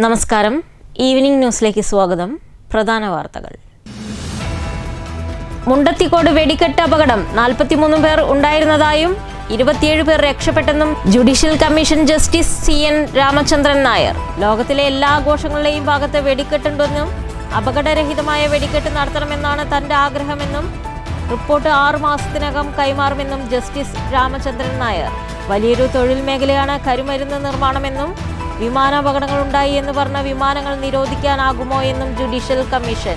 നമസ്കാരം. ഈവനിംഗ് ന്യൂസിലേക്ക് സ്വാഗതം. പ്രധാന വാർത്തകൾ. മുണ്ടത്തിക്കോട് വെടിക്കെട്ട് അപകടം 43 പേർ ഉണ്ടായിരുന്നതായും 27 പേർ രക്ഷപ്പെട്ടെന്നും judicial commission justice CN Ramachandran Nair. ലോകത്തിലെ എല്ലാ ആഘോഷങ്ങളുടെയും ഭാഗത്ത് വെടിക്കെട്ടുണ്ടെന്നും അപകടരഹിതമായ വെടിക്കെട്ട് നടത്തണമെന്നാണ് തന്റെ ആഗ്രഹമെന്നും റിപ്പോർട്ട് 6 മാസത്തിനകം കൈമാറുമെന്നും ജസ്റ്റിസ് രാമചന്ദ്രൻ നായർ. വലിയൊരു തൊഴിൽ മേഖലയാണ് കരിമരുന്ന് നിർമ്മാണമെന്നും വിമാനാപകടങ്ങൾ ഉണ്ടായി എന്ന് പറഞ്ഞ വിമാനങ്ങൾ നിരോധിക്കാനാകുമോ എന്നും ജുഡീഷ്യൽ കമ്മീഷൻ.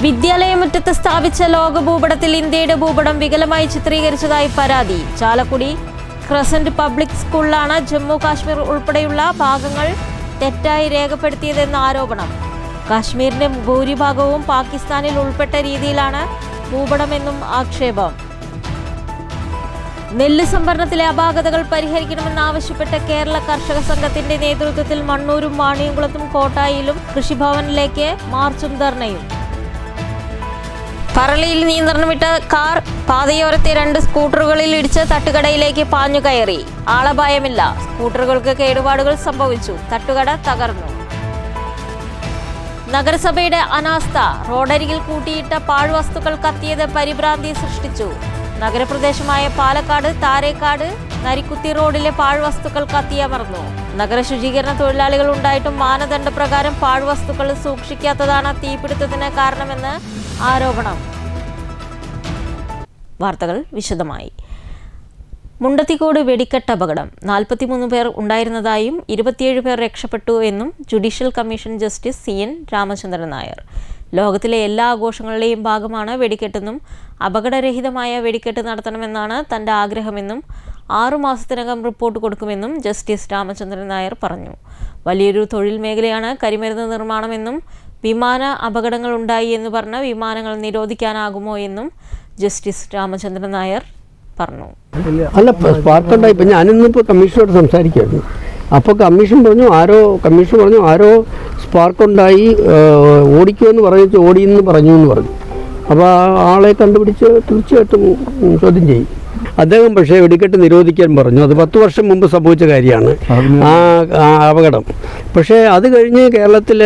വിദ്യാലയമുറ്റത്ത് സ്ഥാപിച്ച ലോക ഭൂപടത്തിൽ ഇന്ത്യയുടെ ഭൂപടം വികലമായി ചിത്രീകരിച്ചതായി പരാതി. ചാലക്കുടി ക്രസന്റ് പബ്ലിക് സ്കൂളിലാണ് ജമ്മു കാശ്മീർ ഉൾപ്പെടെയുള്ള ഭാഗങ്ങൾ തെറ്റായി രേഖപ്പെടുത്തിയതെന്ന ആരോപണം. കാശ്മീരിന്റെ ഭൂരിഭാഗവും പാകിസ്ഥാനിൽ ഉൾപ്പെട്ട രീതിയിലാണ് ഭൂപടമെന്നും ആക്ഷേപം. നെല്ല് സംഭരണത്തിലെ അപാകതകൾ പരിഹരിക്കണമെന്നാവശ്യപ്പെട്ട കേരള കർഷക സംഘത്തിന്റെ നേതൃത്വത്തിൽ മണ്ണൂരും വാണിയംകുളത്തും കോട്ടായിലും കൃഷിഭവനിലേക്ക് മാർച്ചും ധർണയും. പറളിയിൽ നിയന്ത്രണം വിട്ട കാർ പാതയോരത്തെ 2 സ്കൂട്ടറുകളിൽ ഇടിച്ച് തട്ടുകടയിലേക്ക് പാഞ്ഞു കയറി. ആളപായമില്ല. സ്കൂട്ടറുകൾക്ക് കേടുപാടുകൾ സംഭവിച്ചു. തട്ടുകട തകർന്നു. നഗരസഭയുടെ അനാസ്ഥ. റോഡരികിൽ കൂട്ടിയിട്ട പാഴ്വസ്തുക്കൾ കത്തിയത് പരിഭ്രാന്തി സൃഷ്ടിച്ചു. നഗരപ്രദേശമായ പാലക്കാട് താരേക്കാട് നരിക്കുത്തി റോഡിലെ പാഴ്വസ്തുക്കൾ കത്തിയമർന്നു. നഗര ശുചീകരണ തൊഴിലാളികൾ ഉണ്ടായിട്ടും മാനദണ്ഡപ്രകാരം പാഴ്വസ്തുക്കൾ സൂക്ഷിക്കാത്തതാണ് തീപിടുത്തത്തിന് കാരണമെന്ന് ആരോപണം. വാർത്തകൾ വിശദമായി. മുണ്ടത്തിക്കോട് വെടിക്കെട്ട് അപകടം 43 പേർ ഉണ്ടായിരുന്നതായും 27 പേർ രക്ഷപ്പെട്ടു എന്നും judicial commission justice CN Ramachandran Nair. ലോകത്തിലെ എല്ലാ ആഘോഷങ്ങളുടെയും ഭാഗമാണ് വെടിക്കെട്ടെന്നും അപകടരഹിതമായ വെടിക്കെട്ട് നടത്തണമെന്നാണ് തൻ്റെ ആഗ്രഹമെന്നും 6 മാസത്തിനകം റിപ്പോർട്ട് കൊടുക്കുമെന്നും ജസ്റ്റിസ് രാമചന്ദ്രൻ നായർ പറഞ്ഞു. വലിയൊരു തൊഴിൽ മേഖലയാണ് കരിമരുന്ന് നിർമ്മാണമെന്നും വിമാന അപകടങ്ങൾ ഉണ്ടായി എന്ന് പറഞ്ഞ വിമാനങ്ങൾ നിരോധിക്കാനാകുമോ എന്നും ജസ്റ്റിസ് രാമചന്ദ്രൻ നായർ പറഞ്ഞു. അല്ല, സ്പാർക്കുണ്ടായി. ഇപ്പം ഞാനിന്നിപ്പോൾ കമ്മീഷനോട് സംസാരിക്കുകയായിരുന്നു. അപ്പോൾ കമ്മീഷൻ പറഞ്ഞു ആരോ സ്പാർക്കുണ്ടായി ഓടിക്കുമെന്ന് പറഞ്ഞു, ഓടിയെന്ന് പറഞ്ഞു എന്ന് പറഞ്ഞു. അപ്പോൾ ആ ആളെ കണ്ടുപിടിച്ച് തീർച്ചയായിട്ടും ചോദ്യം ചെയ്യും. അദ്ദേഹം പക്ഷേ വെടിക്കെട്ട് നിരോധിക്കാൻ പറഞ്ഞു. അത് 10 വർഷം മുമ്പ് സംഭവിച്ച കാര്യമാണ് ആ അപകടം. പക്ഷേ അത് കഴിഞ്ഞ് കേരളത്തിൽ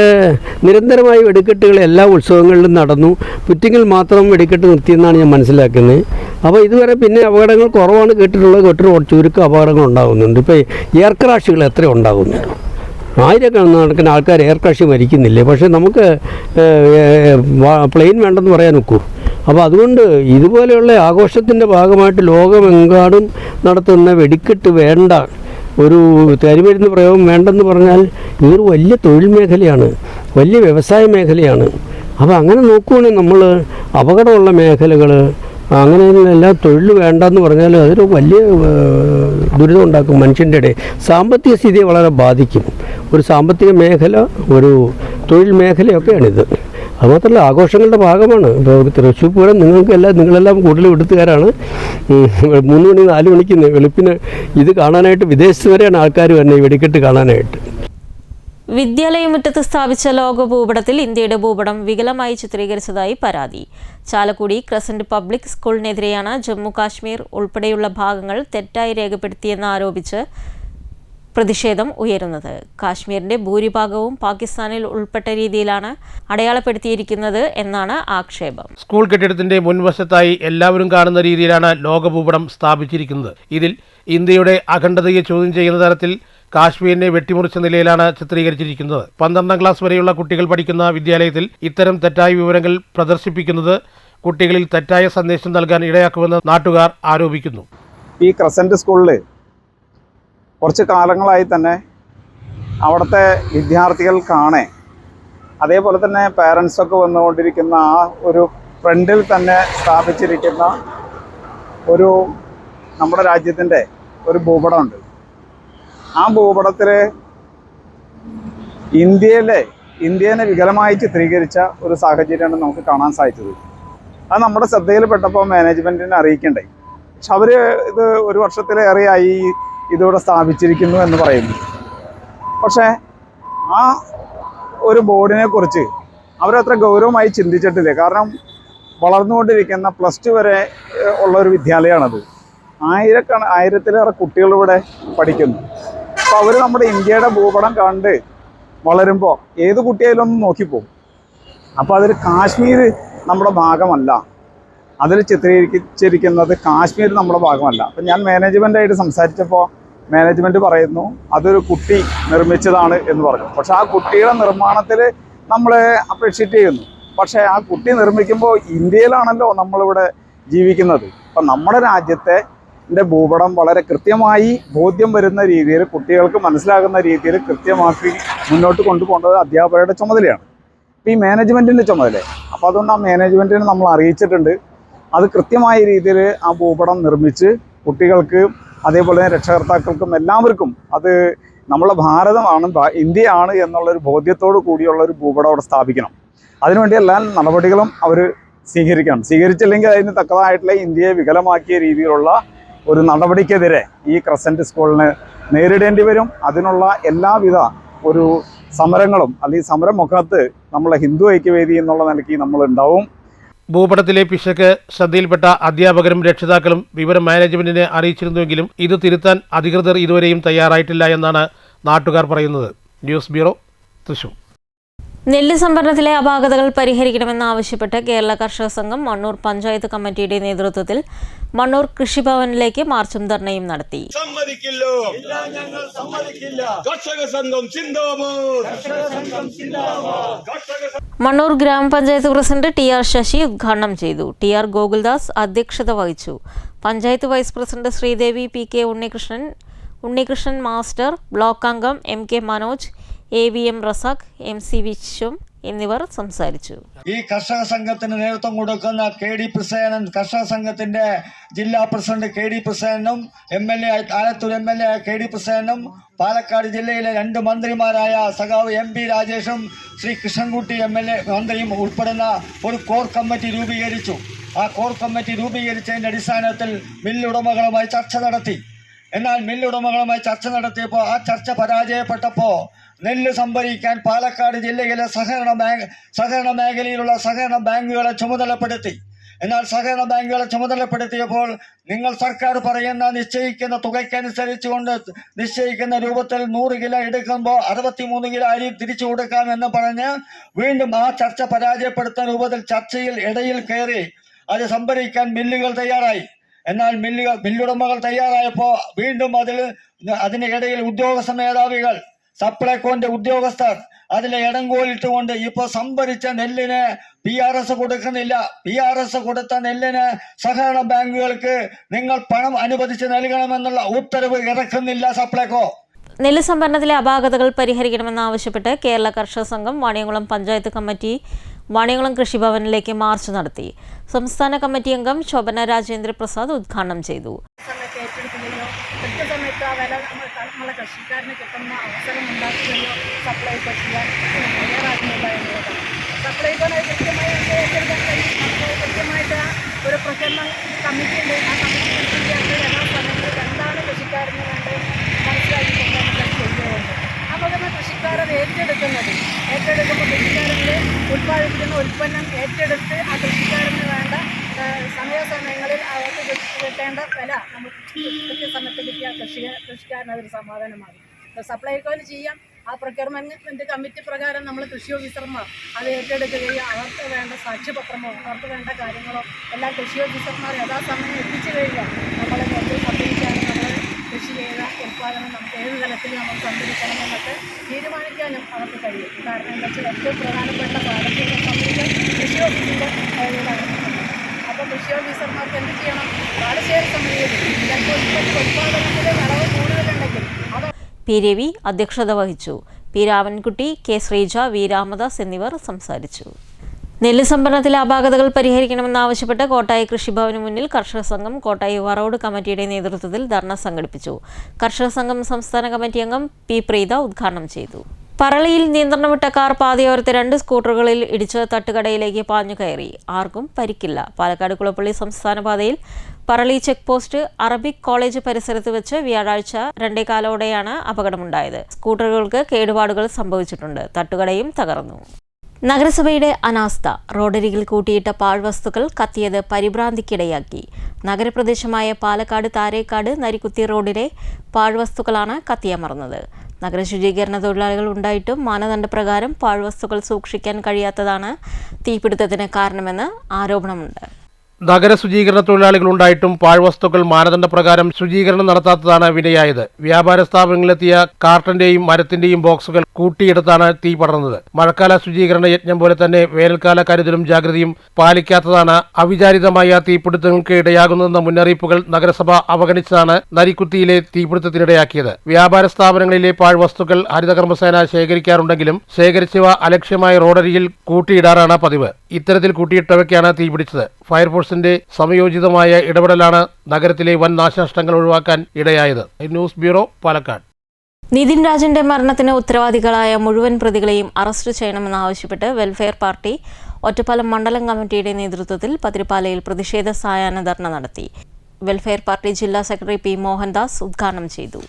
നിരന്തരമായി വെടിക്കെട്ടുകൾ എല്ലാ ഉത്സവങ്ങളിലും നടന്നു. പുറ്റിങ്ങിൽ മാത്രം വെടിക്കെട്ട് നിർത്തിയെന്നാണ് ഞാൻ മനസ്സിലാക്കുന്നത്. അപ്പോൾ ഇതുവരെ പിന്നെ അപകടങ്ങൾ കുറവാണ് കേട്ടിട്ടുള്ളത്. ചുരുക്കം അപകടങ്ങൾ ഉണ്ടാകുന്നുണ്ട്. ഇപ്പോൾ എയർ ക്രാഷുകൾ എത്ര ഉണ്ടാകുന്നുണ്ട്? ആയിരക്കണക്കിന് ആൾക്കാർ എയർ ക്രാഷ് മരിക്കുന്നില്ലേ? പക്ഷേ നമുക്ക് പ്ലെയിൻ വേണ്ടെന്ന് പറയാൻ ഒക്കൂ. അപ്പോൾ അതുകൊണ്ട് ഇതുപോലെയുള്ള ആഘോഷത്തിൻ്റെ ഭാഗമായിട്ട് ലോകമെങ്ങാടും നടത്തുന്ന വെടിക്കെട്ട് വേണ്ട, ഒരു കരിമരുന്ന് പ്രയോഗം വേണ്ടെന്ന് പറഞ്ഞാൽ ഇതൊരു വലിയ തൊഴിൽ മേഖലയാണ്, വലിയ വ്യവസായ മേഖലയാണ്. അപ്പോൾ അങ്ങനെ നോക്കുകയാണെങ്കിൽ നമ്മൾ അപകടമുള്ള മേഖലകൾ അങ്ങനെയെല്ലാം തൊഴിൽ വേണ്ടെന്ന് പറഞ്ഞാൽ അതൊരു വലിയ ദുരിതം ഉണ്ടാക്കും. മനുഷ്യൻ്റെ ഇടയിൽ സാമ്പത്തിക സ്ഥിതിയെ വളരെ ബാധിക്കും. ഒരു സാമ്പത്തിക മേഖല, ഒരു തൊഴിൽ മേഖലയൊക്കെയാണിത്. അതുമാത്രമല്ല, ആഘോഷങ്ങളുടെ ഭാഗമാണ്. ഇപ്പോൾ തൃശ്ശൂർ പൂരം നിങ്ങളെല്ലാം കൂടുതൽ വിടുത്തുകാരാണ്. 3 മണി 4 മണിക്ക് വെളുപ്പിന് ഇത് കാണാനായിട്ട് വിദേശത്ത് വരെയാണ് ആൾക്കാർ വരുന്നത്, ഈ വെടിക്കെട്ട് കാണാനായിട്ട്. വിദ്യാലയമുറ്റത്ത് സ്ഥാപിച്ച ലോക ഭൂപടത്തിൽ ഇന്ത്യയുടെ ഭൂപടം വികലമായി ചിത്രീകരിച്ചതായി പരാതി. ചാലക്കുടി ക്രസന്റ് പബ്ലിക് സ്കൂളിനെതിരെയാണ് ജമ്മു കാശ്മീർ ഉൾപ്പെടെയുള്ള ഭാഗങ്ങൾ തെറ്റായി രേഖപ്പെടുത്തിയെന്ന് ആരോപിച്ച് പ്രതിഷേധം ഉയരുന്നത്. കാശ്മീരിന്റെ ഭൂരിഭാഗവും പാകിസ്ഥാനിൽ ഉൾപ്പെട്ട രീതിയിലാണ് അടയാളപ്പെടുത്തിയിരിക്കുന്നത് എന്നാണ് ആക്ഷേപം. സ്കൂൾ കെട്ടിടത്തിന്റെ മുൻവശത്തായി എല്ലാവരും കാണുന്ന രീതിയിലാണ് ലോകഭൂപടം സ്ഥാപിച്ചിരിക്കുന്നത്. ഇതിൽ ഇന്ത്യയുടെ അഖണ്ഡതയെ ചോദ്യം ചെയ്യുന്ന തരത്തിൽ കാശ്മീരിനെ വെട്ടിമുറിച്ച നിലയിലാണ് ചിത്രീകരിച്ചിരിക്കുന്നത്. 12ാം ക്ലാസ് വരെയുള്ള കുട്ടികൾ പഠിക്കുന്ന വിദ്യാലയത്തിൽ ഇത്തരം തെറ്റായ വിവരങ്ങൾ പ്രദർശിപ്പിക്കുന്നത് കുട്ടികളിൽ തെറ്റായ സന്ദേശം നൽകാൻ ഇടയാക്കുമെന്ന് നാട്ടുകാർ ആരോപിക്കുന്നു. ഈ ക്രസന്റ് സ്കൂളിൽ കുറച്ച് കാലങ്ങളായി തന്നെ അവിടുത്തെ വിദ്യാർത്ഥികൾ കാണേ, അതേപോലെ തന്നെ പാരൻസൊക്കെ വന്നുകൊണ്ടിരിക്കുന്ന ആ ഒരു ഫ്രണ്ടിൽ തന്നെ സ്ഥാപിച്ചിരിക്കുന്ന ഒരു നമ്മുടെ രാജ്യത്തിൻ്റെ ഒരു ഭൂപടമുണ്ട്. ആ ഭൂപടത്തിൽ ഇന്ത്യനെ വികലമായി ചിത്രീകരിച്ച ഒരു സാഹചര്യമാണ് നമുക്ക് കാണാൻ സാധിച്ചത്. അത് നമ്മുടെ ശ്രദ്ധയിൽപ്പെട്ടപ്പോൾ മാനേജ്മെൻറ്റിനെ അറിയിക്കണ്ടേ. പക്ഷെ അവർ ഇത് 1 വർഷത്തിലേറെയായി ഇതിവിടെ സ്ഥാപിച്ചിരിക്കുന്നു എന്ന് പറയുന്നു. പക്ഷേ ആ ഒരു ബോർഡിനെ കുറിച്ച് അവരത്ര ഗൗരവമായി ചിന്തിച്ചിട്ടില്ല. കാരണം വളർന്നുകൊണ്ടിരിക്കുന്ന +2 വരെ ഉള്ളൊരു വിദ്യാലയമാണത്. 1000-ലേറെ കുട്ടികളിവിടെ പഠിക്കുന്നു. അപ്പോൾ അവർ നമ്മുടെ ഇന്ത്യയുടെ ഭൂപടം കണ്ട് വളരുമ്പോൾ ഏത് കുട്ടിയായാലും ഒന്ന് നോക്കിപ്പോകും. അപ്പോൾ അതിൽ കാശ്മീർ നമ്മുടെ ഭാഗമല്ല, അതിൽ ചിത്രീകരിച്ചിരിക്കുന്നത് കാശ്മീർ നമ്മുടെ ഭാഗമല്ല. അപ്പം ഞാൻ മാനേജ്മെൻറ്റായിട്ട് സംസാരിച്ചപ്പോൾ മാനേജ്മെൻറ്റ് പറയുന്നു അതൊരു കുട്ടി നിർമ്മിച്ചതാണ് എന്ന് പറഞ്ഞു. പക്ഷേ ആ കുട്ടിയുടെ നിർമ്മാണത്തിൽ നമ്മൾ അപ്രീഷിയേറ്റ് ചെയ്യുന്നു. പക്ഷേ ആ കുട്ടി നിർമ്മിക്കുമ്പോൾ ഇന്ത്യയിലാണല്ലോ നമ്മളിവിടെ ജീവിക്കുന്നത്. അപ്പം നമ്മുടെ രാജ്യത്തെ ഭൂപടം വളരെ കൃത്യമായി ബോധ്യം വരുന്ന രീതിയിൽ, കുട്ടികൾക്ക് മനസ്സിലാകുന്ന രീതിയിൽ കൃത്യമാക്കി മുന്നോട്ട് കൊണ്ടുപോകേണ്ടത് അധ്യാപകരുടെ ചുമതലയാണ്, ഈ മാനേജ്മെൻറ്റിൻ്റെ ചുമതല. അപ്പോൾ അതുകൊണ്ട് ആ മാനേജ്മെൻറ്റിനെ നമ്മൾ അറിയിച്ചിട്ടുണ്ട്. അത് കൃത്യമായ രീതിയിൽ ആ ഭൂപടം നിർമ്മിച്ച് കുട്ടികൾക്ക് അതേപോലെ തന്നെ രക്ഷകർത്താക്കൾക്കും എല്ലാവർക്കും അത് നമ്മളെ ഭാരതമാണ്, ഇന്ത്യയാണ് എന്നുള്ളൊരു ബോധ്യത്തോടു കൂടിയുള്ള ഒരു ഭൂപടം അവിടെ സ്ഥാപിക്കണം. അതിനുവേണ്ടി എല്ലാ നടപടികളും അവർ സ്വീകരിക്കണം. സ്വീകരിച്ചില്ലെങ്കിൽ അതിന് തക്കതായിട്ടുള്ള ഇന്ത്യയെ വികലമാക്കിയ രീതിയിലുള്ള ഒരു നടപടിക്കെതിരെ ഈ ക്രസൻറ്റ് സ്കൂളിന് നേരിടേണ്ടി വരും. അതിനുള്ള എല്ലാവിധ ഒരു സമരങ്ങളും അല്ലെങ്കിൽ സമരമുഖത്ത് നമ്മളെ ഹിന്ദു ഐക്യവേദി എന്നുള്ള നിലയ്ക്ക് നമ്മളുണ്ടാവും. ഭൂപടത്തിലെ പിശക് ശ്രദ്ധയിൽപ്പെട്ട അധ്യാപകരും രക്ഷിതാക്കളും വിവരം മാനേജ്മെന്റിനെ അറിയിച്ചിരുന്നുവെങ്കിലും ഇത് തിരുത്താൻ അധികൃതർ ഇതുവരെയും തയ്യാറായിട്ടില്ല എന്നാണ് നാട്ടുകാർ പറയുന്നത്. News bureau, Thrissur. നെല്ല് സംഭരണത്തിലെ അപാകതകൾ പരിഹരിക്കണമെന്നാവശ്യപ്പെട്ട് കേരള കർഷക സംഘം മണ്ണൂർ പഞ്ചായത്ത് കമ്മിറ്റിയുടെ നേതൃത്വത്തിൽ മണ്ണൂർ കൃഷിഭവനിലേക്ക് മാർച്ചും ധർണയും നടത്തി. മണ്ണൂർ ഗ്രാമപഞ്ചായത്ത് പ്രസിഡന്റ് ടി.ആർ. ശശി ഉദ്ഘാടനം ചെയ്തു. ടി.ആർ. ഗോകുൽദാസ് അധ്യക്ഷത വഹിച്ചു. Panchayat vice president Sreedevi, P K. Unnikrishnan master, block അംഗം എം.കെ. മനോജ്, എ.വി.എം. റസാഖ്, എം.സി. വിശ്വം എന്നിവർ സംസാരിച്ചു. ഈ കർഷക സംഘത്തിന് നേതൃത്വം കൊടുക്കുന്ന കെ.ഡി. പ്രസേനൻ, കർഷക സംഘത്തിന്റെ ജില്ലാ പ്രസിഡന്റ് കെ.ഡി. പ്രസേനും, എം.എൽ.എ. ആലത്തൂർ എം.എൽ.എ. കെ.ഡി. പ്രസേനും, പാലക്കാട് ജില്ലയിലെ 2 മന്ത്രിമാരായ സഖാവ് എം.പി. രാജേഷും ശ്രീ കൃഷ്ണൻകുട്ടി എം.എൽ.എ. മന്ത്രിയും ഉൾപ്പെടുന്ന ഒരു കോർ കമ്മിറ്റി രൂപീകരിച്ചു. ആ കോർ കമ്മിറ്റി രൂപീകരിച്ചതിന്റെ അടിസ്ഥാനത്തിൽ മില്ലുടമകളുമായി ചർച്ച നടത്തി. എന്നാൽ മില്ലുടമകളുമായി ചർച്ച നടത്തിയപ്പോൾ ആ ചർച്ച പരാജയപ്പെട്ടപ്പോൾ നെല്ല് സംഭരിക്കാൻ പാലക്കാട് ജില്ലയിലെ സഹകരണ മേഖലയിലുള്ള സഹകരണ ബാങ്കുകളെ ചുമതലപ്പെടുത്തി. എന്നാൽ സഹകരണ ബാങ്കുകളെ ചുമതലപ്പെടുത്തിയപ്പോൾ നിങ്ങൾ സർക്കാർ പറയുന്ന നിശ്ചയിക്കുന്ന തുകയ്ക്കനുസരിച്ചുകൊണ്ട് നിശ്ചയിക്കുന്ന രൂപത്തിൽ 100 കിലോ എടുക്കുമ്പോൾ 63 കിലോ അരി തിരിച്ചു കൊടുക്കാമെന്ന് പറഞ്ഞ് വീണ്ടും ആ ചർച്ച പരാജയപ്പെടുത്തുന്ന രൂപത്തിൽ ചർച്ചയിൽ ഇടയിൽ കയറി അത് സംഭരിക്കാൻ മില്ലുകൾ തയ്യാറായി. എന്നാൽ മില്ലുടമകൾ തയ്യാറായപ്പോൾ വീണ്ടും അതിനിടയിൽ ഉദ്യോഗസ്ഥ മേധാവികൾ, സപ്ലൈകോന്റെ ഉദ്യോഗസ്ഥർ അതിലെ ഇടങ്കോലിട്ടുകൊണ്ട് ഇപ്പോൾ സംഭരിച്ച നെല്ലിന് PRS കൊടുക്കുന്നില്ല. PRS കൊടുത്ത നെല്ലിന് സഹകരണ ബാങ്കുകൾക്ക് നിങ്ങൾ പണം അനുവദിച്ച് നൽകണമെന്നുള്ള ഉത്തരവ് ഇറക്കുന്നില്ല സപ്ലൈകോ. നെല്ല് സംഭരണത്തിലെ അപാകതകൾ പരിഹരിക്കണമെന്നാവശ്യപ്പെട്ട് കേരള കർഷക സംഘം വാണിയംകുളം പഞ്ചായത്ത് കമ്മിറ്റി വാണിയംകുളം കൃഷിഭവനിലേക്ക് മാർച്ച് നടത്തി. സംസ്ഥാന കമ്മിറ്റി അംഗം ശോഭന രാജേന്ദ്ര പ്രസാദ് ഉദ്ഘാടനം ചെയ്തു. കൃത്യസമയത്ത് ആ വില നമ്മളെ കൃഷിക്കാരന് കിട്ടുന്ന അവസരം ഉണ്ടാക്കുകയോ സപ്ലൈകോ ചെയ്യാൻ തയ്യാറാക്കുന്നില്ല എന്നുള്ളതാണ്. സപ്ലൈകോനെ കൃത്യമായി ഏറ്റെടുക്കാൻ കഴിയും. നമുക്ക് കൃത്യമായിട്ട് ഒരു പ്രചരണ കമ്മിറ്റി ഉണ്ട്. ആ കമ്മിറ്റി എല്ലാ സമയങ്ങളിൽ എന്താണ് കൃഷിക്കാരന് വേണ്ടത് മനസ്സിലാക്കിക്കൊണ്ട് നമുക്ക് ചെയ്യുന്നുണ്ട്. അപ്പോൾ തന്നെ കൃഷിക്കാരത് ഏറ്റെടുക്കുമ്പോൾ കൃഷിക്കാരൻ്റെ ഉൽപ്പാദിപ്പിക്കുന്ന ഉൽപ്പന്നം ഏറ്റെടുത്ത് ആ കൃഷിക്കാരന് വേണ്ട സമയാസമയങ്ങളിൽ അവർക്ക് കിട്ടേണ്ട വില നമുക്ക് കൃത്യസമയത്ത് കിട്ടിയ കൃഷിക്കാരന് അതൊരു സമാധാനമാകും. സപ്ലൈകോന് ചെയ്യാം. ആ പ്രൊക്യൂർമെൻറ്റ് കമ്മിറ്റി പ്രകാരം നമ്മൾ കൃഷി ഓഫീസർമാർ അത് ഏറ്റെടുക്കുകയും അവർക്ക് വേണ്ട സാക്ഷ്യപത്രമോ അവർക്ക് വേണ്ട കാര്യങ്ങളോ എല്ലാം കൃഷി ഓഫീസർമാർ യഥാസമയം എത്തിച്ചു കഴിഞ്ഞാൽ നമ്മളെ നെല്ല് സംഭരിക്കാനും നമ്മൾ കൃഷി ചെയ്ത ഉൽപ്പാദനം നമുക്ക് ഏത് തലത്തിൽ നമ്മൾ സംഭരിക്കണമെന്നൊക്കെ തീരുമാനിക്കാനും അവർക്ക് കഴിയും. കാരണം എന്താ വെച്ചാൽ ഏറ്റവും പ്രധാനപ്പെട്ട പാലക്കാട് സംബന്ധിച്ച് കൃഷി ഓഫീസിൻ്റെ കയ്യിലാണ്. അപ്പോൾ കൃഷി ഓഫീസർമാർക്ക് എന്ത് ചെയ്യണം? പാടശേഖര സമിതിയിൽ ഉൽപ്പാദനത്തിൽ വിളവ് കൂടുതലുണ്ടെങ്കിൽ അത് പി. രവി അധ്യക്ഷത വഹിച്ചു. പി. രാമൻകുട്ടി, കെ. ശ്രീജ, വി. രാമദാസ് എന്നിവർ സംസാരിച്ചു. നെല്ല് സംഭരണത്തിലെ അപാകതകൾ പരിഹരിക്കണമെന്നാവശ്യപ്പെട്ട് കോട്ടായി കൃഷിഭവന് മുന്നിൽ കർഷക സംഘം കോട്ടായി വറോഡ് കമ്മിറ്റിയുടെ നേതൃത്വത്തിൽ ധർണ സംഘടിപ്പിച്ചു. കർഷക സംഘം സംസ്ഥാന കമ്മിറ്റി അംഗം പി. പ്രീത ഉദ്ഘാടനം ചെയ്തു. പറളിയിൽ നിയന്ത്രണം വിട്ട കാർ പാതയോരത്തെ 2 സ്കൂട്ടറുകളിൽ ഇടിച്ച് തട്ടുകടയിലേക്ക് പാഞ്ഞു കയറി. ആർക്കും പരിക്കില്ല. പാലക്കാട് കുളപ്പള്ളി സംസ്ഥാന പാതയിൽ Parali check post Arabic college പരിസരത്ത് വെച്ച് വ്യാഴാഴ്ച 2:15 അപകടമുണ്ടായത്. സ്കൂട്ടറുകൾക്ക് കേടുപാടുകൾ സംഭവിച്ചിട്ടുണ്ട്. തട്ടുകടയും തകർന്നു. നഗരസഭയുടെ അനാസ്ഥ. റോഡരികിൽ കൂട്ടിയിട്ട പാഴ്വസ്തുക്കൾ കത്തിയത് പരിഭ്രാന്തിക്കിടയാക്കി. നഗരപ്രദേശമായ പാലക്കാട് താരേക്കാട് നരിക്കുത്തി റോഡിലെ പാഴ്വസ്തുക്കളാണ് കത്തിയമർന്നത്. നഗര ശുചീകരണ തൊഴിലാളികൾ ഉണ്ടായിട്ടും മാനദണ്ഡപ്രകാരം പാഴ്വസ്തുക്കൾ സൂക്ഷിക്കാൻ കഴിയാത്തതാണ് തീപിടുത്തത്തിന് കാരണമെന്ന് ആരോപണമുണ്ട്. നഗര ശുചീകരണ തൊഴിലാളികളുണ്ടായിട്ടും പാഴ്വസ്തുക്കൾ മാനദണ്ഡപ്രകാരം ശുചീകരണം നടത്താത്തതാണ് വിനയായത്. വ്യാപാര സ്ഥാപനങ്ങളിലെത്തിയ കാർട്ടന്റെയും മരത്തിന്റെയും ബോക്സുകൾ കൂട്ടിയെടുത്താണ് തീ പടർന്നത്. മഴക്കാല ശുചീകരണ യജ്ഞം പോലെ തന്നെ വേനൽക്കാല കരുതലും ജാഗ്രതയും പാലിക്കാത്തതാണ് അവിചാരിതമായ തീപിടുത്തങ്ങൾക്ക് ഇടയാകുന്നതെന്ന മുന്നറിയിപ്പുകൾ നഗരസഭ അവഗണിച്ചതാണ് നരിക്കുത്തിയിലെ തീപിടുത്തത്തിനിടയാക്കിയത്. വ്യാപാര സ്ഥാപനങ്ങളിലെ പാഴ്വസ്തുക്കൾ ഹരിതകർമ്മസേന ശേഖരിക്കാറുണ്ടെങ്കിലും ശേഖരിച്ചവ അലക്ഷ്യമായി റോഡരികിൽ കൂട്ടിയിടാറാണ് പതിവ്. ഇത്തരത്തിൽ കൂട്ടിയിട്ടവയ്ക്കാണ് തീപിടിച്ചത്. ഫയർഫോഴ്സിന്റെ സമയോചിതമായ ഇടപെടലാണ് നഗരത്തിലെ വൻ നാശനഷ്ടങ്ങൾ ഒഴിവാക്കാൻ ഇടയായത്. News bureau, Palakkad. നിതിൻ രാജിന്റെ മരണത്തിന് ഉത്തരവാദികളായ മുഴുവൻ പ്രതികളെയും അറസ്റ്റ് ചെയ്യണമെന്നാവശ്യപ്പെട്ട് വെൽഫെയർ പാർട്ടി ഒറ്റപ്പാലം മണ്ഡലം കമ്മിറ്റിയുടെ നേതൃത്വത്തിൽ പതിരിപ്പാലയിൽ പ്രതിഷേധ സായാഹ്ന ധർണ നടത്തി. വെൽഫെയർ പാർട്ടി ജില്ലാ സെക്രട്ടറി പി മോഹൻദാസ് ഉദ്ഘാടനം ചെയ്തു.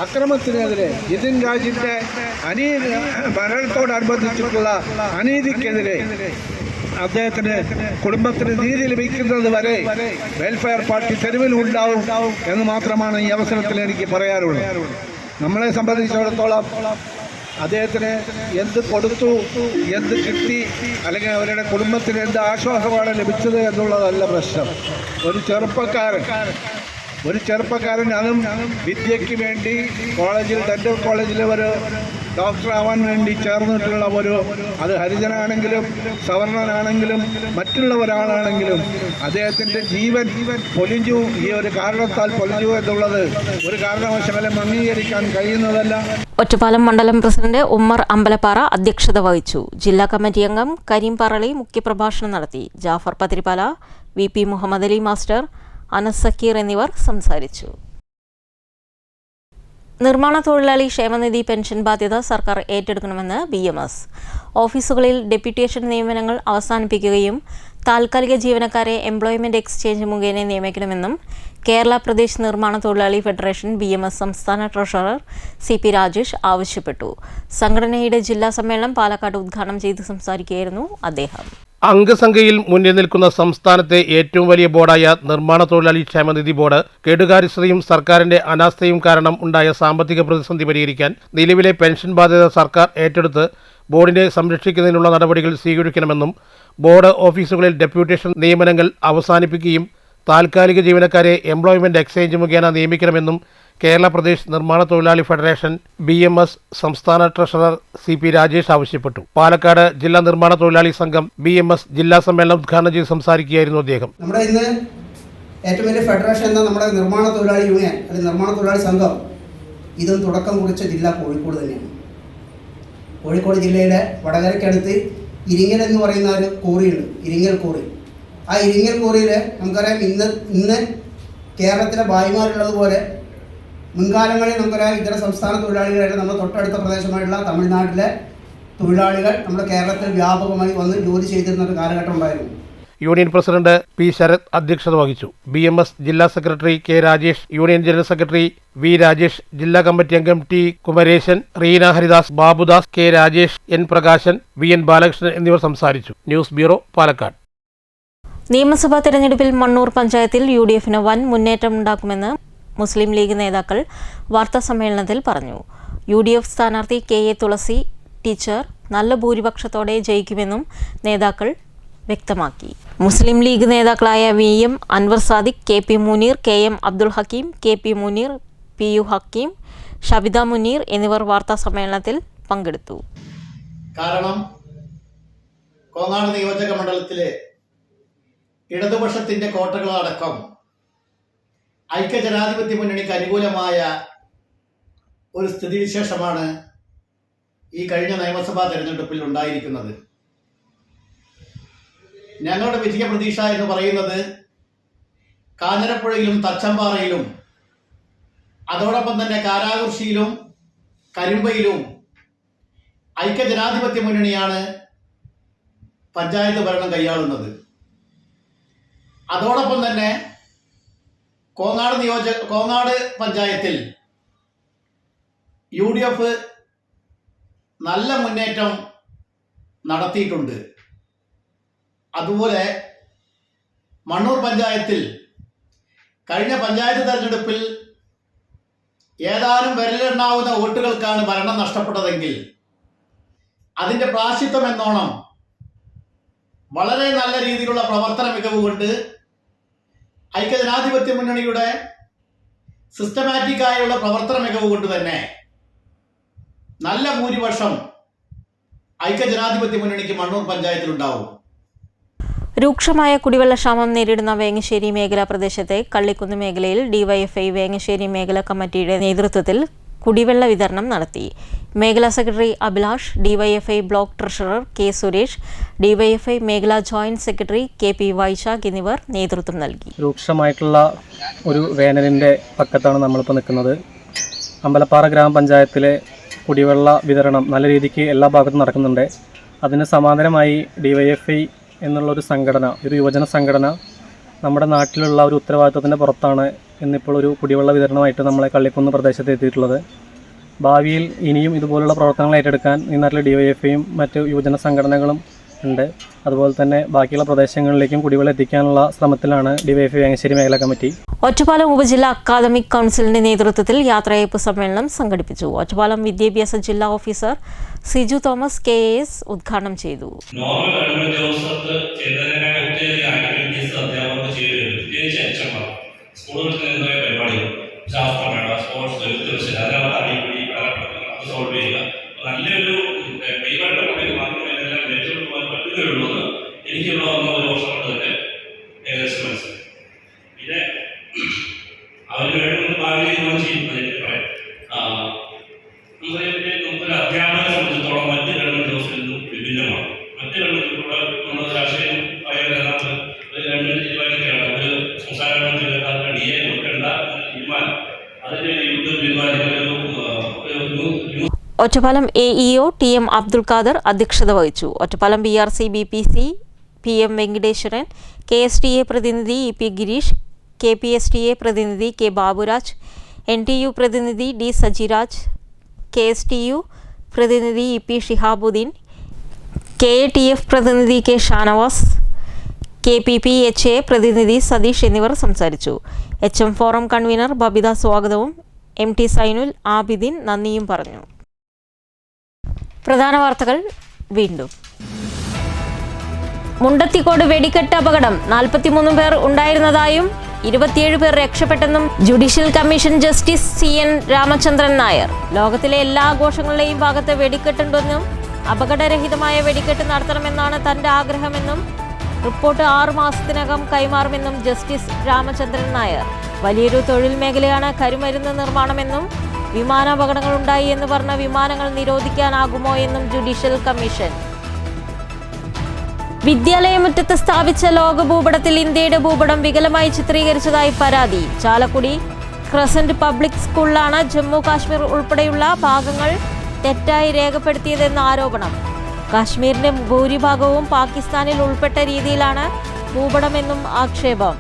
അക്രമത്തിനെതിരെ നിതിൻ രാജിന്റെ മരണത്തോടനുബന്ധിച്ചിട്ടുള്ള അനീതിക്കെതിരെ അദ്ദേഹത്തിന് കുടുംബത്തിന് നീതി ലഭിക്കുന്നത് വരെ വെൽഫെയർ പാർട്ടി തെരുവിൽ ഉണ്ടാവും എന്ന് മാത്രമാണ് ഈ അവസരത്തിൽ എനിക്ക് പറയാനുള്ളത്. നമ്മളെ സംബന്ധിച്ചിടത്തോളം അദ്ദേഹത്തിന് എന്ത് കൊടുത്തു, എന്ത് കിട്ടി, അല്ലെങ്കിൽ അവരുടെ കുടുംബത്തിന് എന്ത് ആശ്വാസമാണ് ലഭിച്ചത് എന്നുള്ളതല്ല പ്രശ്നം. ഒരു ചെറുപ്പക്കാരൻ അതും വിദ്യയ്ക്ക് വേണ്ടി ഡെന്റൽ കോളേജിൽ ഒരു ഡോക്ടറാവാൻ വേണ്ടി ചേർന്നിട്ടുള്ള അത് ഹരിജനാണെങ്കിലും സവർണനാണെങ്കിലും മറ്റുള്ള ഒരാളാണെങ്കിലും അദ്ദേഹത്തിൻ്റെ ജീവൻ പൊലിഞ്ഞു, ഈ ഒരു കാരണത്താൽ പൊലിഞ്ഞു എന്നുള്ളത് ഒരു കാരണവശാലും അംഗീകരിക്കാൻ കഴിയുന്നതല്ല. ഒറ്റപ്പാലം മണ്ഡലം പ്രസിഡന്റ് ഉമ്മർ അമ്പലപ്പാറ അധ്യക്ഷത വഹിച്ചു. ജില്ലാ കമ്മിറ്റി അംഗം കരീം പറളി മുഖ്യപ്രഭാഷണം നടത്തി. ജാഫർ പതിരിപ്പാല, VP മുഹമ്മദ് അലി മാസ്റ്റർ, അനസ് സക്കീർ എന്നിവർ സംസാരിച്ചു. നിർമ്മാണ തൊഴിലാളി ക്ഷേമനിധി പെൻഷൻ ബാധ്യത സർക്കാർ ഏറ്റെടുക്കണമെന്ന് BMS. ഓഫീസുകളിൽ ഡെപ്യൂട്ടേഷൻ നിയമനങ്ങൾ അവസാനിപ്പിക്കുകയും താൽക്കാലിക ജീവനക്കാരെ എംപ്ലോയ്മെന്റ് എക്സ്ചേഞ്ച് മുഖേന നിയമിക്കണമെന്നും കേരള പ്രദേശ് നിർമ്മാണ തൊഴിലാളി ഫെഡറേഷൻ BMS സംസ്ഥാന ട്രഷറർ CP രാജേഷ് ആവശ്യപ്പെട്ടു. സംഘടനയുടെ ജില്ലാ സമ്മേളനം പാലക്കാട് ഉദ്ഘാടനം ചെയ്ത് സംസാരിക്കുകയായിരുന്നു അദ്ദേഹം. അംഗസംഖ്യയിൽ മുന്നിൽ നിൽക്കുന്ന സംസ്ഥാനത്തെ ഏറ്റവും വലിയ ബോർഡായ നിർമ്മാണ തൊഴിലാളി ക്ഷേമനിധി ബോർഡ് കെടുകാര്യസ്ഥതയും സർക്കാരിന്റെ അനാസ്ഥയും കാരണം ഉണ്ടായ സാമ്പത്തിക പ്രതിസന്ധി പരിഹരിക്കാൻ നിലവിലെ പെൻഷൻ ബാധ്യത സർക്കാർ ഏറ്റെടുത്ത് ബോർഡിനെ സംരക്ഷിക്കുന്നതിനുള്ള നടപടികൾ സ്വീകരിക്കണമെന്നും ബോർഡ് ഓഫീസുകളിൽ ഡെപ്യൂട്ടേഷൻ നിയമനങ്ങൾ അവസാനിപ്പിക്കുകയും താൽക്കാലിക ജീവനക്കാരെ എംപ്ലോയ്മെന്റ് എക്സ്ചേഞ്ച് മുഖേന നിയമിക്കണമെന്നും കേരള പ്രദേശ് നിർമ്മാണ തൊഴിലാളി ഫെഡറേഷൻ BMS സംസ്ഥാന ട്രഷറർ CP രാജേഷ് ആവശ്യപ്പെട്ടു. പാലക്കാട് ജില്ലാ നിർമ്മാണ തൊഴിലാളി സംഘം BMS ജില്ലാ സമ്മേളനം ഉദ്ഘാടനം ചെയ്ത് സംസാരിക്കുകയായിരുന്നു അദ്ദേഹം. നമ്മുടെ ഇന്ന് ഏറ്റവും വലിയ ഫെഡറേഷൻ എന്ന നമ്മുടെ നിർമ്മാണ തൊഴിലാളി യൂണിയൻ അല്ലെങ്കിൽ നിർമ്മാണ തൊഴിലാളി സംഘം ഇതും തുടക്കം കുറിച്ച ജില്ല കോഴിക്കോട് തന്നെയാണ്. കോഴിക്കോട് ജില്ലയിലെ വടകരയ്ക്കടുത്ത് ഇരിങ്ങൽ എന്ന് പറയുന്ന ഒരു കോറിയുണ്ട്, ഇരിങ്ങൽ കോറി. ആ ഇരിങ്ങൽ കോറിയിൽ നമുക്കറിയാം ഇന്ന് കേരളത്തിലെ ഭായിമാരുള്ളതുപോലെ മുൻകാലങ്ങളിൽ നമുക്കറിയാം ഇതര സംസ്ഥാന തൊഴിലാളികളായിട്ട് നമ്മുടെ തൊട്ടടുത്ത പ്രദേശമായിട്ടുള്ള തമിഴ്നാട്ടിലെ തൊഴിലാളികൾ നമ്മുടെ കേരളത്തിൽ വ്യാപകമായി വന്ന് ജോലി ചെയ്തിരുന്ന ഒരു കാലഘട്ടം ഉണ്ടായിരുന്നു. യൂണിയൻ പ്രസിഡന്റ് P ശരത് അധ്യക്ഷത വഹിച്ചു. BMS ജില്ലാ secretary K Rajesh, union general secretary V Rajesh, ജില്ലാ കമ്മിറ്റി അംഗം T Kumaresan, Reena Haridas, Babudas, K Rajesh, N Prakashan, VN Balakrishnan എന്നിവർ സംസാരിച്ചു. News bureau, Palakkad. നിയമസഭാ തെരഞ്ഞെടുപ്പിൽ മണ്ണൂർ പഞ്ചായത്തിൽ UDFന് വൻ മുന്നേറ്റമുണ്ടാക്കുമെന്ന് മുസ്ലിം ലീഗ് നേതാക്കൾ വാർത്താസമ്മേളനത്തിൽ പറഞ്ഞു. UDF സ്ഥാനാർത്ഥി KA തുളസി ടീച്ചർ നല്ല ഭൂരിപക്ഷത്തോടെ ജയിക്കുമെന്നും നേതാക്കൾ വ്യക്തമാക്കി. മുസ്ലിം ലീഗ് നേതാക്കളായ VM Anwar Sadiq, KP Muneer, KM Abdul Hakeem, KP Muneer, PU Hakeem, Shabitha Muneer എന്നിവർ വാർത്താസമ്മേളനത്തിൽ പങ്കെടുത്തു. കാരണം കോങ്ങാട് നിയോജക മണ്ഡലത്തിലെ ഇടതുപക്ഷത്തിന്റെ കോട്ടകളടക്കം ഐക്യജനാധിപത്യ മുന്നണിക്ക് അനുകൂലമായ ഒരു സ്ഥിതിവിശേഷമാണ് ഈ കഴിഞ്ഞ നിയമസഭാ തെരഞ്ഞെടുപ്പിൽ ഉണ്ടായിരിക്കുന്നത്. ഞങ്ങളുടെ വിജയ പ്രതീക്ഷ എന്ന് പറയുന്നത് കാഞ്ഞിരപ്പുഴയിലും തച്ചമ്പാറയിലും അതോടൊപ്പം തന്നെ കാരാകുർശിയിലും കരിമ്പയിലും ഐക്യജനാധിപത്യ മുന്നണിയാണ് പഞ്ചായത്ത് ഭരണം കൈയാളുന്നത്. അതോടൊപ്പം തന്നെ കോങ്ങാട് പഞ്ചായത്തിൽ UDF നല്ല മുന്നേറ്റം നടത്തിയിട്ടുണ്ട്. അതുപോലെ മണ്ണൂർ പഞ്ചായത്തിൽ കഴിഞ്ഞ പഞ്ചായത്ത് തെരഞ്ഞെടുപ്പിൽ ഏതാനും വിരലിലെണ്ണാവുന്ന വോട്ടുകൾക്കാണ് ഭരണം നഷ്ടപ്പെട്ടതെങ്കിൽ അതിൻ്റെ പ്രായശ്ചിത്തം എന്നോണം വളരെ നല്ല രീതിയിലുള്ള പ്രവർത്തന മികവ് കൊണ്ട് ഐക്യജനാധിപത്യ മുന്നണിയുടെ സിസ്റ്റമാറ്റിക്കായുള്ള പ്രവർത്തന മികവ് കൊണ്ട് തന്നെ നല്ല ഭൂരിപക്ഷം ഐക്യജനാധിപത്യ മുന്നണിക്ക് മണ്ണൂർ പഞ്ചായത്തിലുണ്ടാവും. രൂക്ഷമായ കുടിവെള്ളക്ഷാമം നേരിടുന്ന വേങ്ങശ്ശേരി മേഖലാ പ്രദേശത്തെ കള്ളിക്കുന്ന് മേഖലയിൽ ഡിവൈഎഫ്ഐ വേങ്ങശ്ശേരി മേഖലാ കമ്മിറ്റിയുടെ നേതൃത്വത്തിൽ കുടിവെള്ള വിതരണം നടത്തി. മേഖലാ secretary Abhilash, DYFI block treasurer K Suresh, DYFI മേഖലാ ജോയിന്റ് സെക്രട്ടറി കെ.പി. വൈശാഖ് എന്നിവർ നേതൃത്വം നൽകി. രൂക്ഷമായിട്ടുള്ള ഒരു വേനലിൻ്റെ പക്കത്താണ് നമ്മളിപ്പോൾ നിൽക്കുന്നത്. അമ്പലപ്പാറ ഗ്രാമപഞ്ചായത്തിലെ കുടിവെള്ള വിതരണം നല്ല രീതിക്ക് എല്ലാ ഭാഗത്തും നടക്കുന്നുണ്ട്. അതിന് സമാന്തരമായി ഡിവൈഎഫ്ഐ എന്നുള്ളൊരു സംഘടന, ഒരു യുവജന സംഘടന നമ്മുടെ നാട്ടിലുള്ള ഒരു ഉത്തരവാദിത്വത്തിൻ്റെ പുറത്താണ് ഇന്നിപ്പോൾ ഒരു കുടിവെള്ള വിതരണമായിട്ട് നമ്മളെ കള്ളിക്കുന്ന് പ്രദേശത്ത് എത്തിയിട്ടുള്ളത്. ഭാവിയിൽ ഇനിയും ഇതുപോലുള്ള പ്രവർത്തനങ്ങൾ ഏറ്റെടുക്കാൻ ഈ നാട്ടിലെ ഡിവൈഎഫ്ഐയും മറ്റ് യുവജന സംഘടനകളും ഉണ്ട്. അതുപോലെ തന്നെ ബാക്കിയുള്ള പ്രദേശങ്ങളിലേക്കും കുടിവെള്ളം എത്തിക്കാനുള്ള ശ്രമത്തിലാണ് ഡിവൈഎഫ്ഐ വേങ്ങശ്ശേരി മേഖലാ കമ്മിറ്റി. ഒറ്റപ്പാലം ഉപജില്ലാ അക്കാദമിക് കൗൺസിലിന്റെ നേതൃത്വത്തിൽ യാത്രയയപ്പ് സമ്മേളനം സംഘടിപ്പിച്ചു. ഒറ്റപ്പാലം വിദ്യാഭ്യാസ ജില്ലാ ഓഫീസർ സിജു തോമസ് KAS ഉദ്ഘാടനം ചെയ്തു. എനിക്കുള്ള ഒരു വർഷം കൊണ്ട് തന്നെ ഏകദേശം മനസ്സിലായി. പിന്നെ അവര് വേണമെന്ന് ഭാവി ചെയ്യുന്നത് എനിക്ക് പറയാം. നമുക്കൊരു അധ്യാപകനെ സംബന്ധിച്ചിടത്തോളം മറ്റ് ഗവൺമെന്റ് ജോസിൽ നിന്നും വിഭിന്നമാണ്. മറ്റ് ഗവൺമെന്റിലുള്ള നമ്മുടെ രാഷ്ട്രീയം ഒരു ഗവൺമെന്റ് തീരുമാനിക്കുകയാണ്, ഒരു സംസ്ഥാന ഗവൺമെന്റ് DA കൊടുക്കേണ്ട തീരുമാനം അതിന്റെ ഒറ്റപ്പാലം AEO TM അബ്ദുൽ ഖാദർ അധ്യക്ഷത വഹിച്ചു. Ottapalam BRC BPC PM Venkateswaran, KSTA പ്രതിനിധി EP ഗിരീഷ്, KPSTA പ്രതിനിധി K ബാബുരാജ്, NTU പ്രതിനിധി D സജിരാജ്, KSTU പ്രതിനിധി EP ഷിഹാബുദ്ദീൻ, KATF പ്രതിനിധി K ഷാനവാസ്, KPPHA പ്രതിനിധി സതീഷ് എന്നിവർ സംസാരിച്ചു. HM ഫോറം കൺവീനർ ബബിത സ്വാഗതവും MT സൈനുൽ ആബിദിൻ നന്ദിയും പറഞ്ഞു. പ്രധാന വാർത്തകൾ വീണ്ടും. മുണ്ടത്തിക്കോട് വെടിക്കെട്ട് അപകടം, 43 പേർ ഉണ്ടായിരുന്നതായും 27 പേർ രക്ഷപ്പെട്ടെന്നും judicial commission justice CN Ramachandran Nair. ലോകത്തിലെ എല്ലാ ആഘോഷങ്ങളുടെയും ഭാഗത്ത് വെടിക്കെട്ടുണ്ടെന്നും അപകടരഹിതമായ വെടിക്കെട്ട് നടത്തണമെന്നാണ് തന്റെ ആഗ്രഹമെന്നും റിപ്പോർട്ട് 6 മാസത്തിനകം കൈമാറുമെന്നും ജസ്റ്റിസ് രാമചന്ദ്രൻ നായർ. വലിയൊരു തൊഴിൽ മേഖലയാണ് കരിമരുന്ന് നിർമ്മാണമെന്നും വിമാനാപകടങ്ങളുണ്ടായി എന്ന് പറഞ്ഞ വിമാനങ്ങൾ നിരോധിക്കാനാകുമോ എന്നും ജുഡീഷ്യൽ കമ്മീഷൻ. വിദ്യാലയമുറ്റത്ത് സ്ഥാപിച്ച ലോക ഭൂപടത്തിൽ ഇന്ത്യയുടെ ഭൂപടം വികലമായി ചിത്രീകരിച്ചതായി പരാതി. ചാലക്കുടി ക്രസന്റ് പബ്ലിക് സ്കൂളിലാണ് ജമ്മു കാശ്മീർ ഉൾപ്പെടെയുള്ള ഭാഗങ്ങൾ തെറ്റായി രേഖപ്പെടുത്തിയതെന്ന ആരോപണം. കാശ്മീരിന്റെ ഭൂരിഭാഗവും പാകിസ്ഥാനിൽ ഉൾപ്പെട്ട രീതിയിലാണ് ഭൂപടമെന്നും ആക്ഷേപം.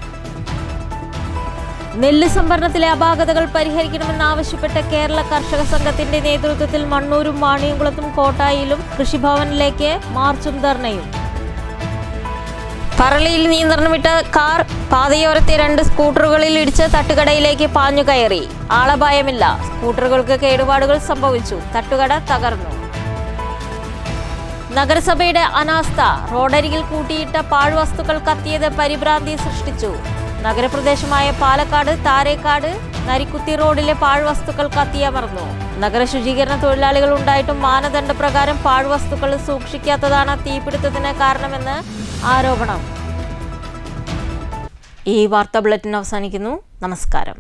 നെല്ല് സംഭരണത്തിലെ അപാകതകൾ പരിഹരിക്കണമെന്നാവശ്യപ്പെട്ട കേരള കർഷക സംഘത്തിന്റെ നേതൃത്വത്തിൽ മണ്ണൂരും വാണിയംകുളത്തും കോട്ടായിലും കൃഷിഭവനിലേക്ക് മാർച്ചും ധർണയും. പറളിയിൽ നിയന്ത്രണം വിട്ട കാർ പാതയോരത്തെ 2 സ്കൂട്ടറുകളിൽ ഇടിച്ച് തട്ടുകടയിലേക്ക് പാഞ്ഞു കയറി. ആളപായമില്ല. സ്കൂട്ടറുകൾക്ക് കേടുപാടുകൾ സംഭവിച്ചു. തട്ടുകട തകർന്നു. നഗരസഭയുടെ അനാസ്ഥ. റോഡരികിൽ കൂട്ടിയിട്ട പാഴ്വസ്തുക്കൾ കത്തിയത് പരിഭ്രാന്തി സൃഷ്ടിച്ചു. നഗരപ്രദേശമായ പാലക്കാട് താരേക്കാട് നരിക്കുത്തി റോഡിലെ പാഴ്വസ്തുക്കൾ കത്തിയമർന്നു. നഗര ശുചീകരണ തൊഴിലാളികൾ ഉണ്ടായിട്ടും മാനദണ്ഡപ്രകാരം പാഴ്വസ്തുക്കൾ സൂക്ഷിക്കാത്തതാണ് തീപിടുത്തത്തിന് കാരണമെന്ന് ആരോപണം. ഈ വാർത്താ ബുള്ളറ്റിൻ അവസാനിക്കുന്നു. നമസ്കാരം.